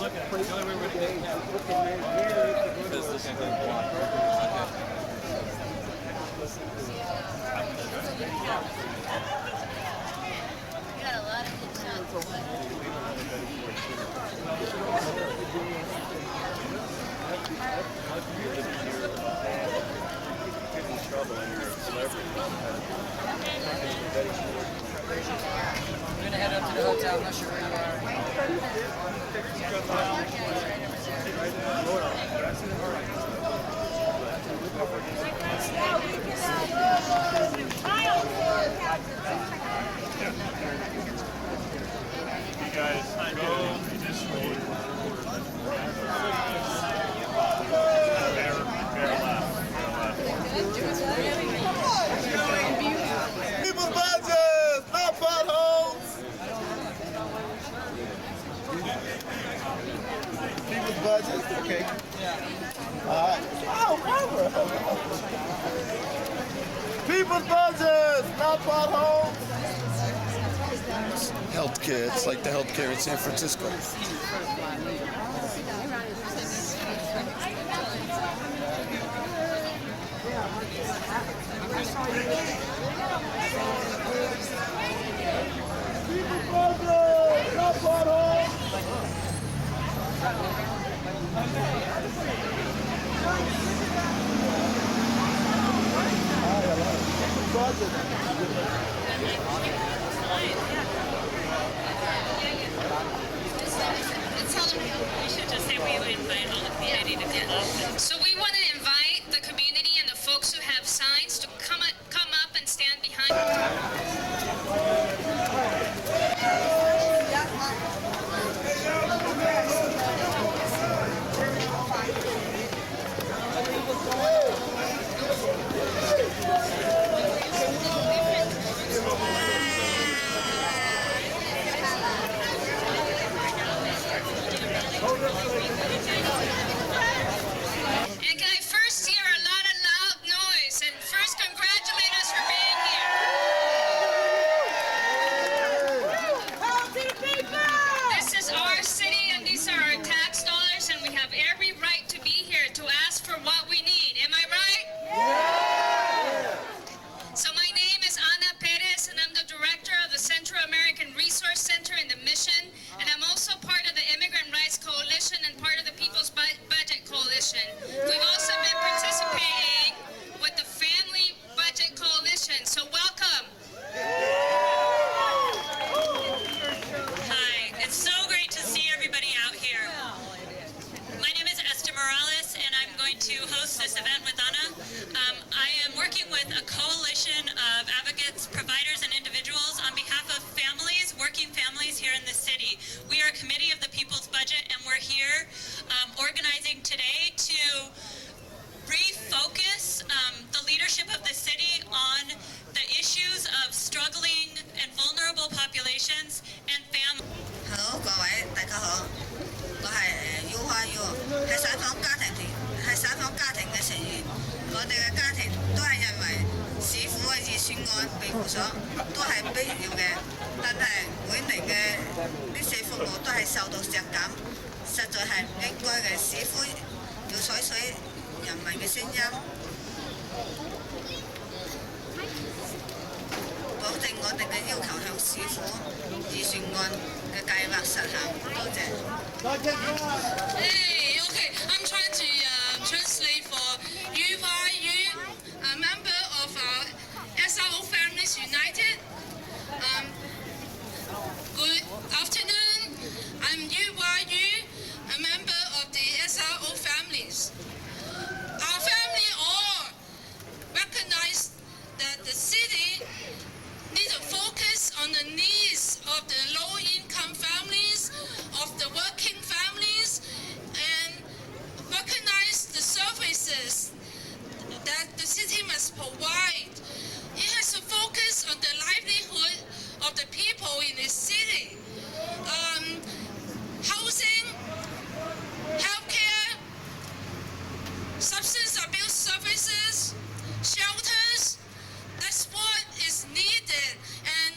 look at it. The only way we're going to get it. Because this is going to block. You got a lot of good shots. Trouble and you're a celebrity. We're gonna head up to the hotel. I'm not sure where you are. You guys go this way. Bear left. People's budgets, not potholes. People's budgets, okay. All right. People's budgets, not potholes. Healthcare, it's like the healthcare in San Francisco. We should just say we invite all the community to come up. So we want to invite the community and the folks who have signs to come up and stand behind. And can I first hear a lot of loud noise and first congratulate us for being here. This is our city and these are our tax dollars and we have every right to be here to ask for what we need. Am I right? So my name is Ana Perez and I'm the director of the Central American Resource Center in the Mission, and I'm also part of the Immigrant Rights Coalition and part of the People's Budget Coalition. We've also been participating with the Family Budget Coalition, so welcome. Hi, it's so great to see everybody out here. My name is Esther Morales and I'm going to host this event with Ana. I am working with a coalition of advocates, providers, and individuals on behalf of families, working families here in the city. We are a committee of the People's Budget and we're here organizing today to refocus the leadership of the city on the issues of struggling and vulnerable populations and families. 好，各位大家好，我係UYU，係散訪家庭嘅成員。我哋嘅家庭都係因為市府嘅預算案庇護所，都係必要嘅。但係每年嘅呢些服務都係受到削減，實在係唔應該嘅。市府要採取人民嘅聲音，保證我哋嘅要求向市府預算案嘅計劃實行。多謝。Hey, okay, I'm trying to translate for UYU, a member of SRO Families United. Good afternoon, I'm UYU, a member of the SRO Families. Our family all recognize that the city needs to focus on the needs of the low-income families, of the working families, and recognize the services that the city must provide. It has to focus on the livelihood of the people in the city. Housing, healthcare, substance abuse services, shelters, that's what is needed, and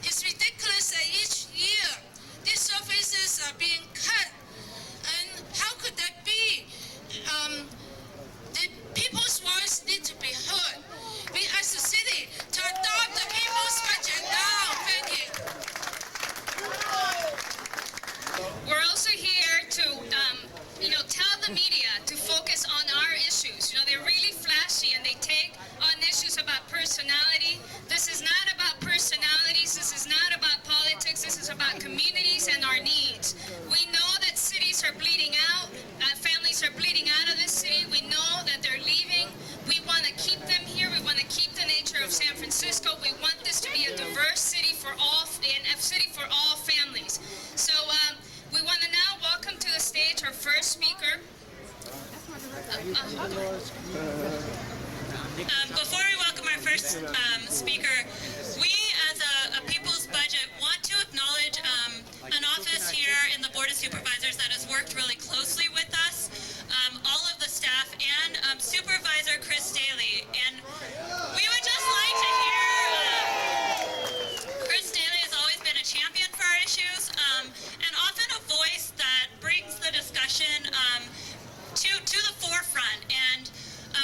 it's ridiculous that each year these services are being cut. about personality. This is not about personalities. This is not about politics. This is about communities and our needs. We know that cities are bleeding out, families are bleeding out of this city. We know that they're leaving. We want to keep them here. We want to keep the nature of San Francisco. We want this to be a diverse city for all, and a city for all families. So we want to now welcome to the stage our first speaker. Before we welcome our first speaker, we as a People's Budget want to acknowledge an office here in the Board of Supervisors that has worked really closely with us, all of the staff, and Supervisor Chris Daly. And we would just like to hear, Chris Daly has always been a champion for our issues, and often a voice that brings the discussion to the forefront. And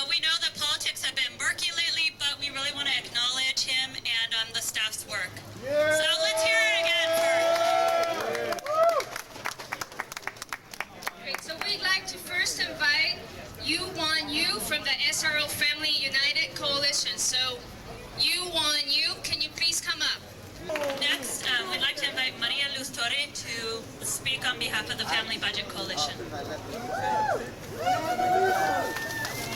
we know that politics have been murky lately, but we really want to acknowledge him and the staff's work. So let's hear it again Great. So we'd like to first invite You Want You from the SRO Family United Coalition. So You Want You, can you please come up? Next, we'd like to invite Maria Luz Torre to speak on behalf of the Family Budget Coalition.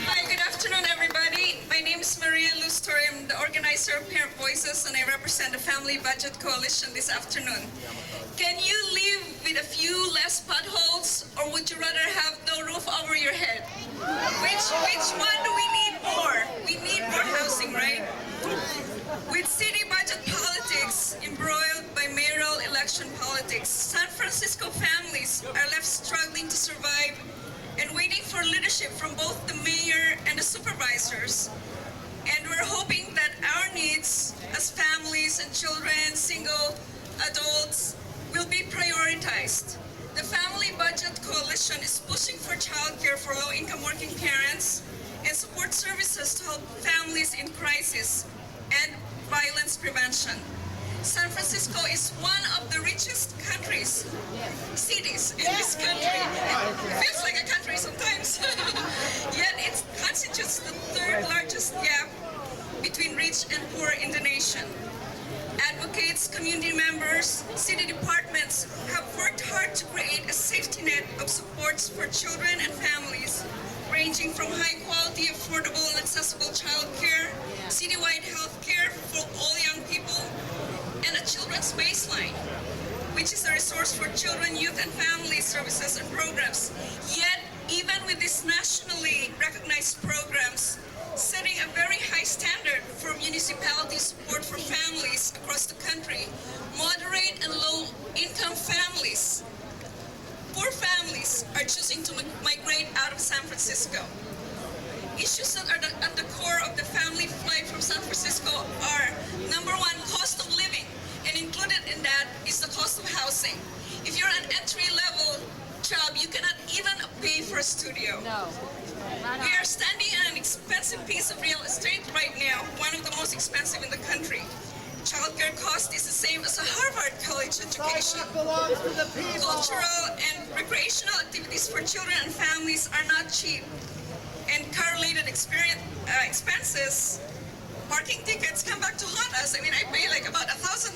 Hi, good afternoon, everybody. My name is Maria Luz Torre. I'm the organizer of Parent Voices, and I represent the Family Budget Coalition this afternoon. Can you live with a few less potholes, or would you rather have no roof over your head? Which one do we need more? We need more housing, right? With city budget politics embroiled by mayoral election politics, San Francisco families are left struggling to survive and waiting for leadership from both the mayor and the supervisors. And we're hoping that our needs as families and children, single adults, will be prioritized. The Family Budget Coalition is pushing for childcare for low-income working parents and support services to help families in crisis and violence prevention. San Francisco is one of the richest cities in this country. It feels like a country sometimes. Yet it constitutes the third largest gap between rich and poor in the nation. Advocates, community members, city departments have worked hard to create a safety net of supports for children and families, ranging from high-quality, affordable, and accessible childcare, citywide health care for all young people, and a children's baseline, which is a resource for children, youth, and family services and programs. Yet, even with these nationally recognized programs, setting a very high standard for municipality support for families across the country, moderate and low-income families, poor families are choosing to migrate out of San Francisco. Issues that are at the core of the family flight from San Francisco are, number one, cost of living, and included in that is the cost of housing. If you're an entry-level job, you cannot even pay for a studio. No. We are standing on an expensive piece of real estate right now, one of the most expensive in the country. Childcare cost is the same as a Harvard College education. Cultural and recreational activities for children and families are not cheap. And car-related expenses, parking tickets come back to haunt us. I mean, I pay like about $1,000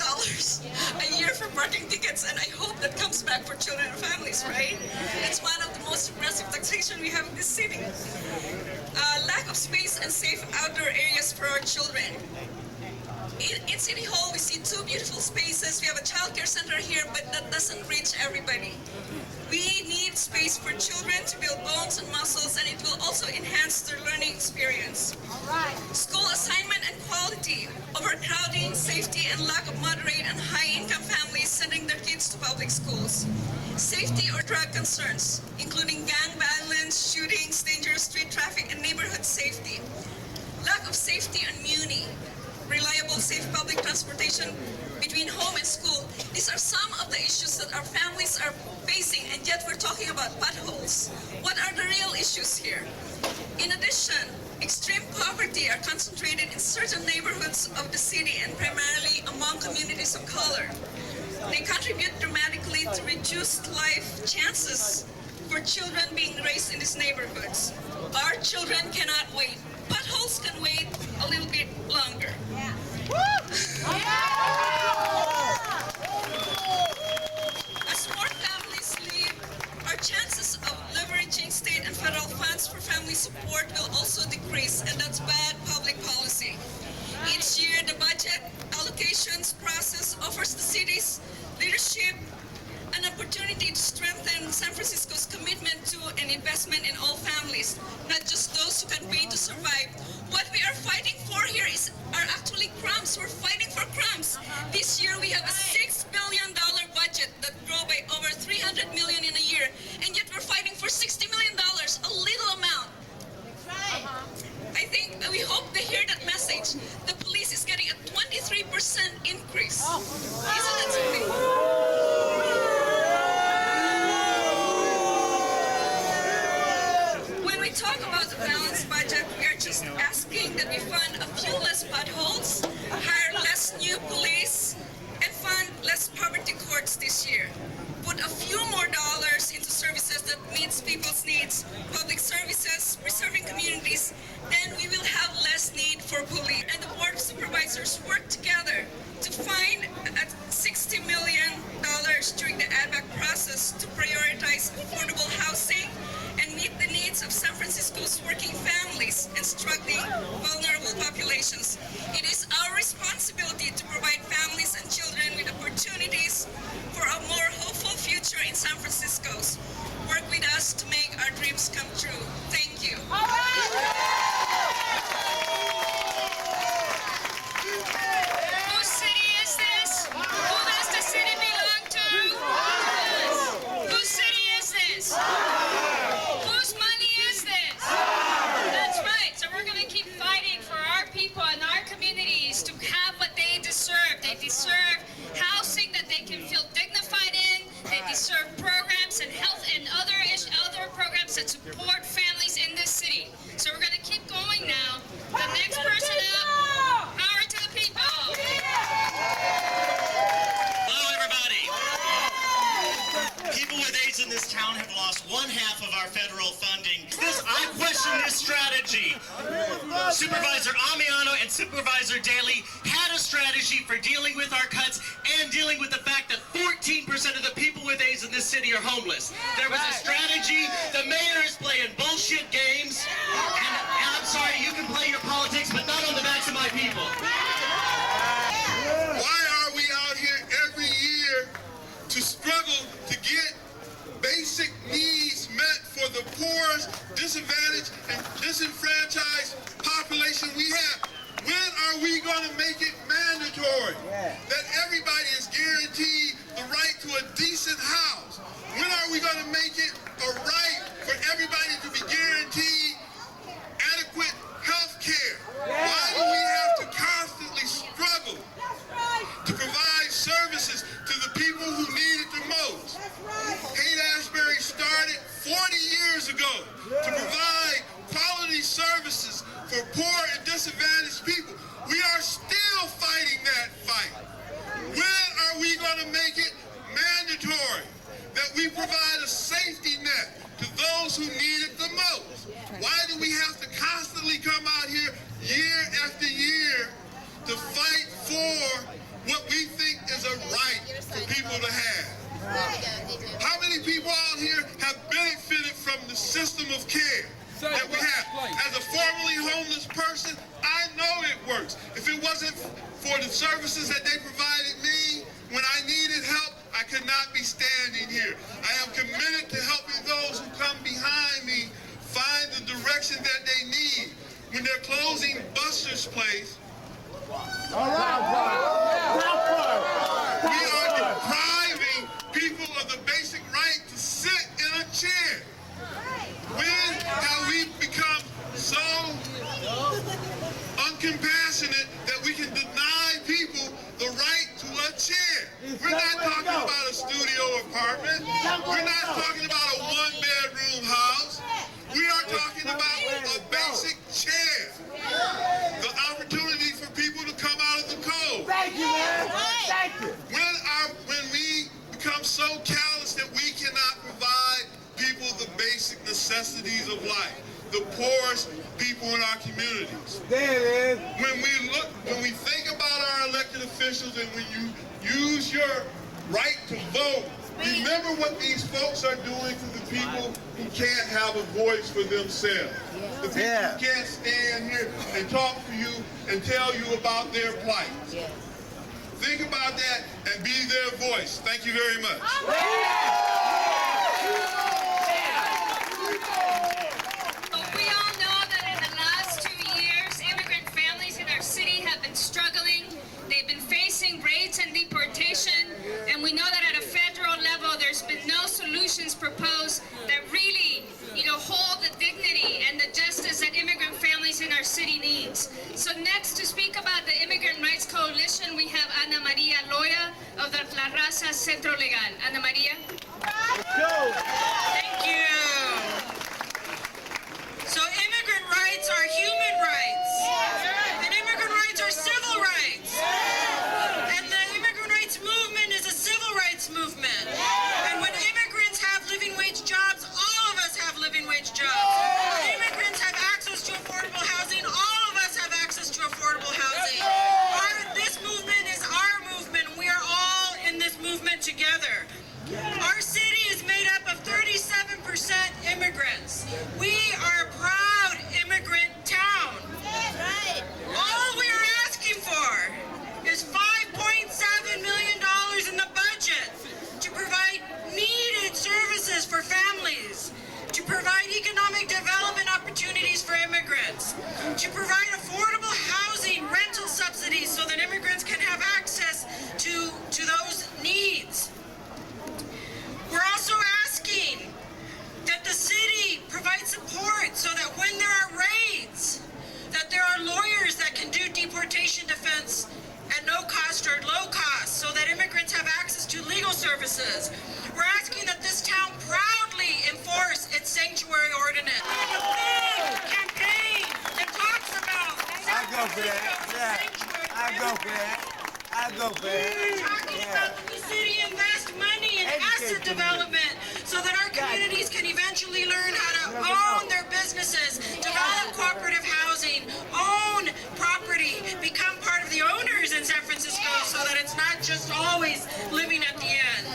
a year for parking tickets, and I hope that comes back for children and families, right? It's one of the most aggressive taxation we have in this city. Lack of space and safe outdoor areas for our children. In City Hall, we see two beautiful spaces. We have a childcare center here, but that doesn't reach everybody. We need space for children to build bones and muscles, and it will also enhance their learning experience. School assignment and quality, overcrowding, safety, and lack of moderate and high-income families sending their kids to public schools. Safety or drug concerns, including gang violence, shootings, dangerous street traffic, and neighborhood safety. Lack of safety on Muni, reliable, safe public transportation between home and school. These are some of the issues that our families are facing, and yet we're talking about potholes. What are the real issues here? In addition, extreme poverty are concentrated in certain neighborhoods of the city and primarily among communities of color. They contribute dramatically to reduced life chances for children being raised in these neighborhoods. Our children cannot wait. Potholes can wait a little bit longer. crumbs. We're fighting for crumbs. This year we have a $6 billion budget that grew by over $300 million in a year, and yet we're fighting for $60 million, a little amount. I think we hope they hear that message. The police is getting a 23% increase. Isn't that something? When we talk about the balanced budget, we are just asking that we fund a few less potholes, hire less new police, and fund less poverty courts this year. Put a few more dollars into services that meets people's needs, public services, preserving communities, then we will have less need for police. And the Board of Supervisors work together to find $60 million during the ADVAC process to prioritize affordable housing and meet the needs of San Francisco's working families and struggling vulnerable populations. It is our responsibility to provide families and children with opportunities for a more hopeful future in San Francisco's. Work with us to make our dreams come true. Thank you. Whose city is this? Who does the city belong to? Whose city is this? Whose money is this? That's right. So we're going to keep fighting for our people and our communities to have what they deserve. They deserve housing that they can feel dignified in. They deserve programs and health and other programs that support families in this city. So we're going to keep going now. The next person up, power to the people. Hello, everybody. People with AIDS in this town have lost one half of our federal funding. I question this strategy. Supervisor Amiano and Supervisor Daly had a strategy for dealing with our cuts and dealing with the fact that 14% of the people with AIDS in this city are homeless. There was a strategy. The mayor is playing bullshit games. And I'm sorry, you can play your politics, but not on the backs of my people. Why are we out here every year to struggle to get basic needs met for the poorest, disadvantaged, and disenfranchised population we have? When are we going to make it mandatory that everybody is guaranteed the right to a decent house? When are we going to make it a right for everybody to be guaranteed adequate health care? Why do we have to constantly struggle to provide services to the people who need it the most? Haight-Ashbury started 40 years ago to provide quality services for poor and disadvantaged people. We are still fighting that fight. When are we going to make it mandatory that we provide a safety net to those who need it the most? Why do we have to constantly come out here year after year to fight for what we think is a right for people to have? How many people out here have benefited from the system of care that we have? As a formerly homeless person, I know it works. If it wasn't for the services that they provided me when I needed help, I could not be standing here. I am committed to helping those who come behind me find the direction that they need. When they're closing Buster's Place, we are depriving people of the basic right to sit in a chair. When have we become so uncompassionate that we can deny people the right to a chair? We're not talking about a studio apartment. We're not talking about a one-bedroom house. We are talking about a basic chair. The opportunity for people to come out of the cold. Thank you, man. Thank you. When we become so callous that we cannot provide people the basic necessities of life, the poorest people in our communities. There it is. When we think about our elected officials and when you use your right to vote, remember what these folks are doing to the people who can't have a voice for themselves. The people who can't stand here and talk to you and tell you about their plight. Think about that and be their voice. Thank you very much. We all know that in the last 2 years, immigrant families in our city have been struggling our city needs. So next to speak about the Immigrant Rights Coalition, we have Ana Maria Loya of the La Raza Centro Legal. Ana Maria. Thank you. So immigrant rights are human rights. And immigrant rights are civil rights. And the immigrant rights movement is a civil rights movement. And when immigrants have living wage jobs, all of us have living wage jobs. When immigrants have access to affordable housing, all of us have access to affordable housing. This movement is our movement. We are all in this movement together. Our city is made up of 37% immigrants. We are a proud immigrant town. All we are asking for is $5.7 million in the budget to provide needed services for families, to provide economic development opportunities for immigrants, to provide affordable housing, rental subsidies so that immigrants can have access to those needs. We're also asking that the city provide support so that when there are raids, that there are lawyers that can do deportation defense at no cost or low cost so that immigrants have access to legal services. We're asking that this town proudly enforce its sanctuary ordinance. A big campaign that talks about I go for that. Yeah. I go for that. I go for that. We're talking about the city invest money in asset development so that our communities can eventually learn how to own their businesses, develop cooperative housing, own property, become part of the owners in San Francisco so that it's not just always living at the end.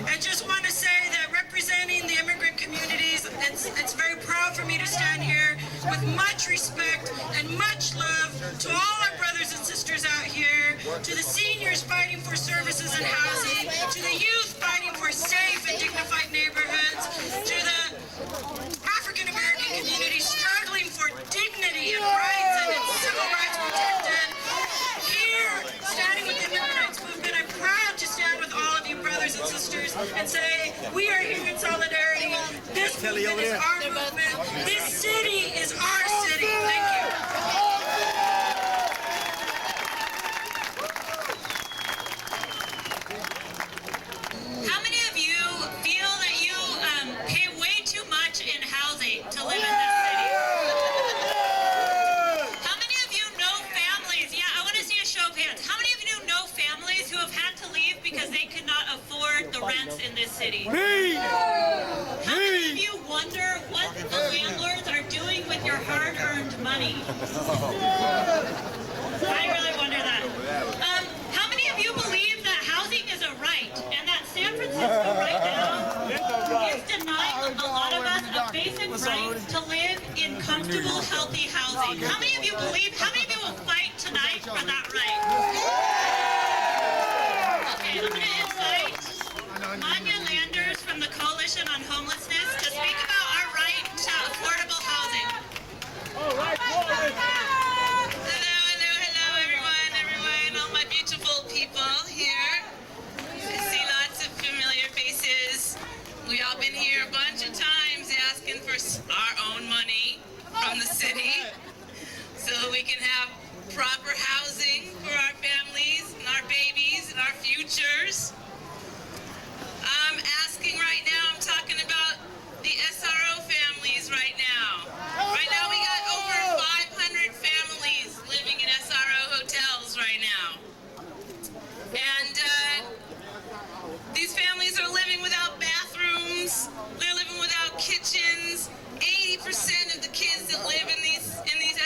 I just want to say that representing the immigrant communities, it's very proud for me to stand here with much respect and much love to all our brothers and sisters out here, to the seniors fighting for services and housing, to the youth fighting for safe and dignified neighborhoods, to the African American community struggling for dignity and rights and its civil rights protected. Here, standing with the Immigrant Rights Movement, I'm proud to stand with all of you brothers and sisters and say, we are here in solidarity. This movement is our movement. This city is our city. Thank you. How many of you feel that you pay way too much in housing to live in this city? How many of you know families? Yeah, I want to see a show of hands. How many of you know families who have had to leave because they could not afford the rents in this city? How many of you wonder what the landlords are doing with your hard-earned money? I really wonder that. How many of you believe that housing is a right and that San Francisco right now is denying a lot of us a basic right to live in comfortable, healthy housing? How many of you believe, how many of you will fight tonight for that right? Okay, I'm going to invite Manya Landers from the Coalition on Homelessness to speak about our right to affordable housing. Hello, everyone, all my beautiful people here. I see lots of familiar faces. We all been here a bunch of times asking for our own money from the city so that we can have proper housing for our families and our babies and our futures. I'm asking right now, I'm talking about the SRO families right now. Right now we got over 500 families living in SRO hotels right now. And these families are living without bathrooms, they're living without kitchens. 80% of the kids that live in these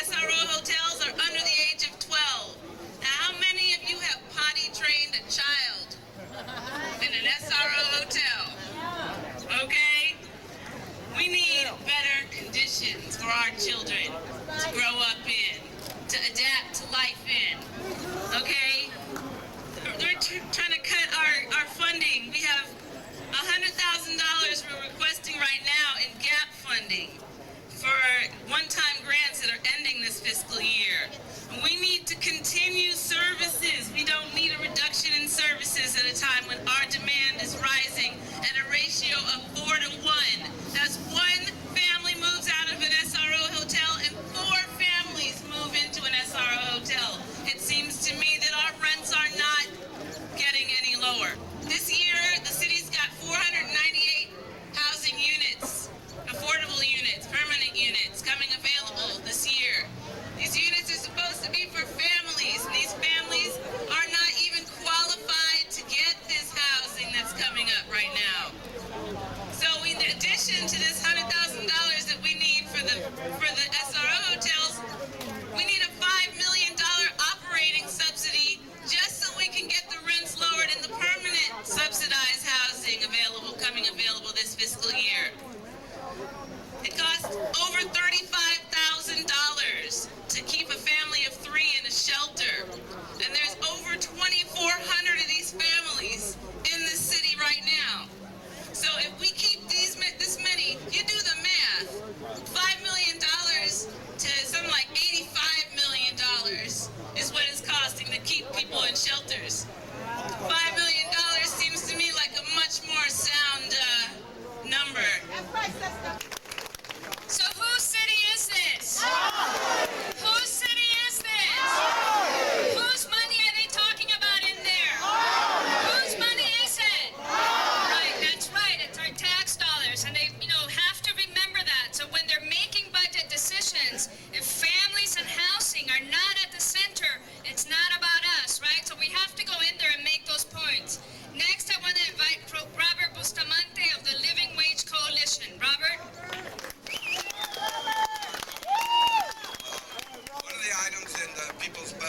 SRO hotels are under the age of 12. Now, how many of you have potty trained a child in an SRO hotel? Okay? We need better conditions for our children to grow up in, to adapt to life in. Okay? They're trying to cut our funding. We have $100,000 we're requesting right now in GAP funding for one-time grants that are ending this fiscal year. We need to continue services. We don't need a reduction in services at a time when our demand is rising at a ratio of 4 to 1. As one family moves out of an SRO hotel,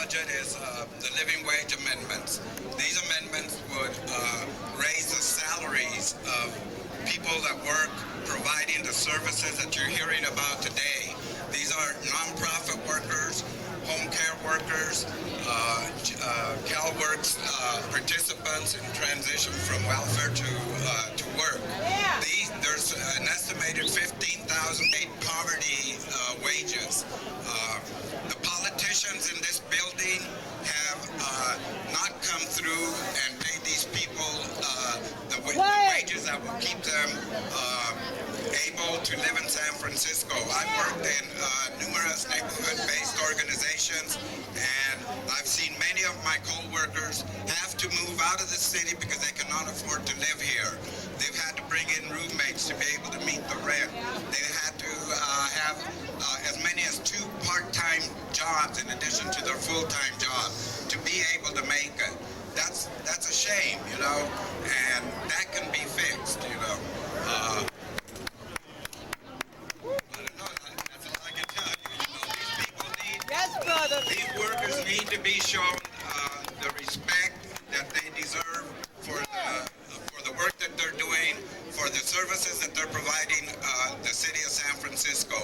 budget is the living wage amendments. These amendments would raise the salaries of people that work providing the services that you're hearing about today. These are nonprofit workers, home care workers, CalWorks participants in transition from welfare to work. There's an estimated 15,000 poverty wages. The politicians in this building have not come through and paid these people the wages that will keep them able to live in San Francisco. I've worked in numerous neighborhood-based organizations, and I've seen many of my co-workers have to move out of the city because they cannot afford to live here. They've had to bring in roommates to be able to meet the rent. They've had to have as many as 2 part-time jobs in addition to their full-time job to be able to make it. That's a shame, you know, and that can be fixed, you know. These workers need to be shown the respect that they deserve for the work that they're doing, for the services that they're providing the city of San Francisco.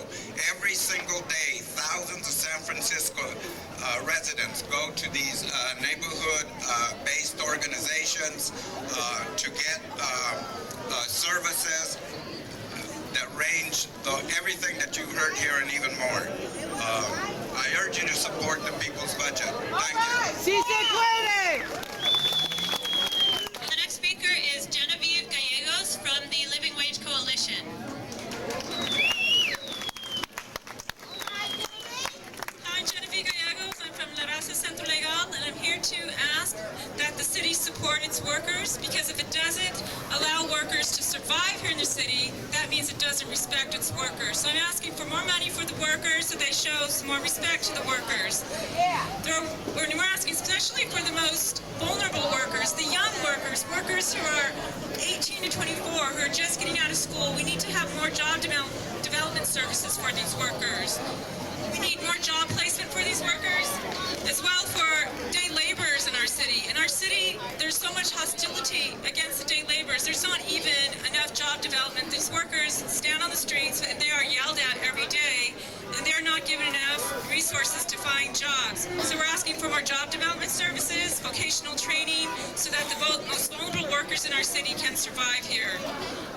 Every single day, thousands of San Francisco residents go to these neighborhood-based organizations to get services that range everything that you've heard here and even more. I urge you to support the people's budget. Thank you. The next speaker is Genevieve Gallegos from the Living Wage Coalition. Hi, Genevieve Gallegos. I'm from La Raza Centro Legal, and I'm here to ask that the city support its workers, because if it doesn't allow workers to survive here in the city, that means it doesn't respect its workers. So I'm asking for more money for the workers so they show some more respect to the workers. We're asking especially for the most vulnerable workers, the young workers, workers who are 18 to 24, who are just getting out of school. We need to have more job development services for these workers. We need more job placement for these workers, as well for day laborers in our city. In our city, there's so much hostility against the day laborers. There's not even enough job development. These workers stand on the streets and they are yelled at every day, and they're not given enough resources to find jobs. So we're asking for more job development services, vocational training, so that the most vulnerable workers in our city can survive here.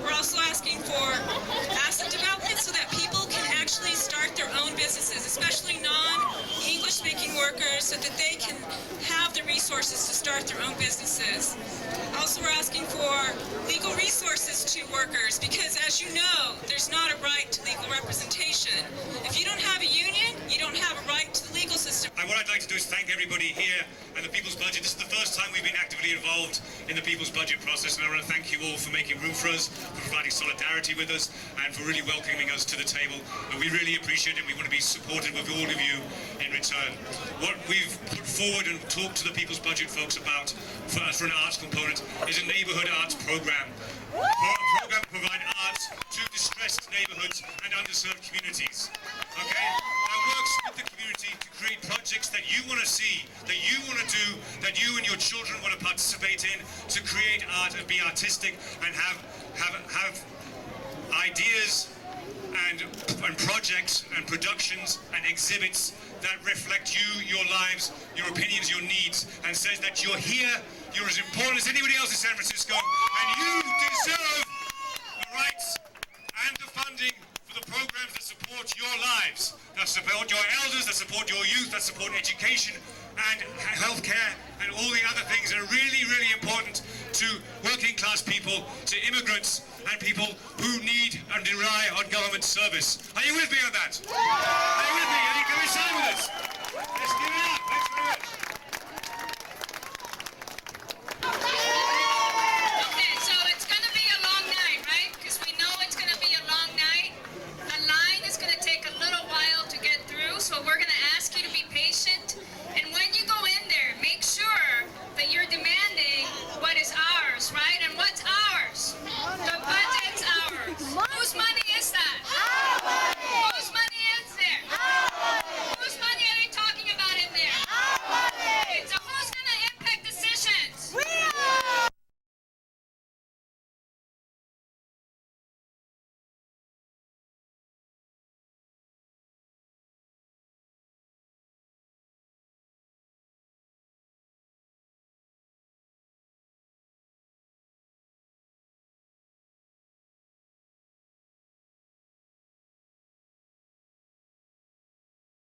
We're also asking for asset development so that people can actually start their own businesses, especially non-English speaking workers, so that they can have the resources to start their own businesses. Also, we're asking for legal resources to workers, because as you know, there's not a right to legal representation. If you don't have a union, you don't have a right to the legal system. And what I'd like to do is thank everybody here and the People's Budget. This is the first time we've been actively involved in the People's Budget process, and I want to thank you all for making room for us, for providing solidarity with us, and for really welcoming us to the table. And we really appreciate it. We want to be supportive of all of you in return. What we've put forward and talked to the People's Budget folks about for an arts component is a neighborhood arts program. A program to provide arts to distressed neighborhoods and underserved communities. Okay? That works with the community to create projects that you want to see, that you want to do, that you and your children want to participate in, to create art and be artistic and have ideas and projects and productions and exhibits that reflect you, your lives, your opinions, your needs, and says that you're here, you're as important as anybody else in San Francisco, and you deserve the rights and the funding for the programs that support your lives, that support your elders, that support your youth, that support education and healthcare and all the other things that are really, really important to working class people, to immigrants and people who need and rely on government service. Are you with me on that?